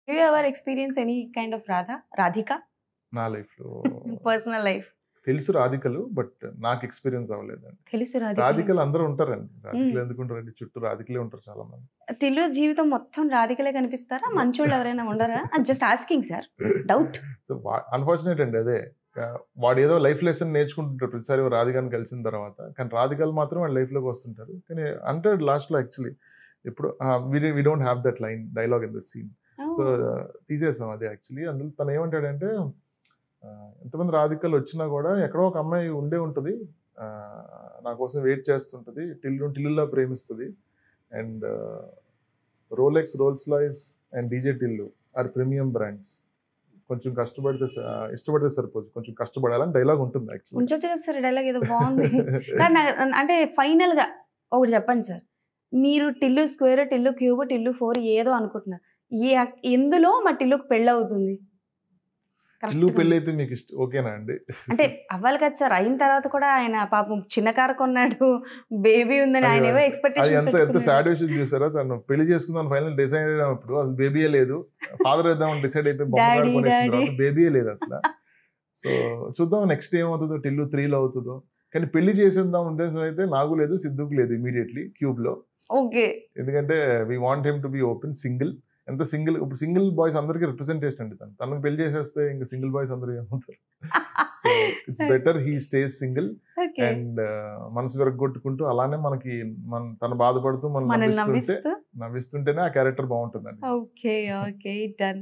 Do you ever experience any kind of Radhika? నా లైఫ్‌లో personal life. తెలుసు రాధికలు. బట్ నాకు ఎక్స్‌పీరియన్స్ అవ్వలేదండి. తెలుసు రాధిక. రాధికలు అందరూ ఉంటారండి. రాధికలు ఎందుకుంటారండి? చుట్టూ రాధికలే ఉంటారు చాలా మంది. టిల్లు జీవితం మొత్తం రాధికలే కనిపిస్తారా? మంచోళ్ళు ఎవరైనా ఉండరా? Just asking sir. Doubt. So unfortunate అండి అదే. వాడేదో లైఫ్ లెసన్ నేర్చుకుంటుంటారు ప్రతిసారి రాధికని కలిసిన తర్వాత. కానీ రాధికలు మాత్రం వాడి లైఫ్‌లోకి వస్తుంటారు. కానీ అంటాడు లాస్ట్‌లో యాక్చువల్లీ ఎప్పుడు we don't have that line dialogue in the scene. So తీసేసాం అది యాక్చువల్లీ. అందులో తను ఏమంటాడంటే ఎంతమంది రాధికలు వచ్చినా కూడా ఎక్కడో ఒక అమ్మాయి ఉండే ఉంటుంది. నా కోసం వెయిట్ చేస్తుంటుంది. టిల్లులా ప్రేమిస్తుంది. And Rolex, Rolls Royce and DJ Tillu are premium brands. కొంచెం ఇష్టపడితే సరిపోదు. కొంచెం కష్టపడాలని డైలాగ్ ఉంటుంది యాక్చువల్లీ. ఉంచొచ్చు కదా సార్ డైలాగ్ ఏదో బాగుంది. కానీ అంటే ఫైనల్‌గా ఒకటి చెప్పండి సార్. మీరు టిల్లు స్క్వేర్, టిల్లు క్యూబ్, టిల్లు 4 ఏదో అనుకుంటున్నారు. ఎందులో మా టిల్లుకి పెళ్ళవుతుంది? టిల్లు పెళ్ళైతే మీకు ఓకేనా అండి? అంటే అవ్వాలి కదా సార్. అయిన తర్వాత కూడా ఆయన పాపం చిన్న కారు కొన్నాడు. బేబీ ఉందని ఆయన ఏవో ఎక్స్‌పెక్టేషన్స్ ఎంత సాడ్ విషయం చూసారా? తను పెళ్లి చేసుకుందాం ఫైనల్ డిసైడ్ అయినప్పుడు అసలు బేబీయే లేదు. ఫాదర్ వేద్దామని డిసైడ్ అయిపోయి బొమ్మ కారు కొనేసిన తర్వాత బేబీయే లేదు అసలు. సో చూద్దాం నెక్స్ట్ ఏమవుతుందో. టిల్లు 3లో అవుతుందో. కానీ పెళ్లి చేసేద్దాం ఉద్దేశం అయితే నాకు లేదు, సిద్ధుకు లేదు ఇమీడియట్లీ క్యూబ్‌లో. ఓకే. ఎందుకంటే we want him to be open single. ఎంత సింగిల్ ఇప్పుడు సింగిల్ బాయ్స్ అందరికి రిప్రజెంటేషన్ అండి తను. తనకు పెళ్లి చేసేస్తే ఇంకా సింగిల్ బాయ్స్ అందరూ ఏమవుతారు? So it's better he stays single. And మనసు విరగొట్టుకుంటూ అలానే మనకి తను బాధపడుతూ మనం నవ్విస్తుంటేనే ఆ క్యారెక్టర్ బాగుంటుందండి. ఓకే. ఓకే. డన్.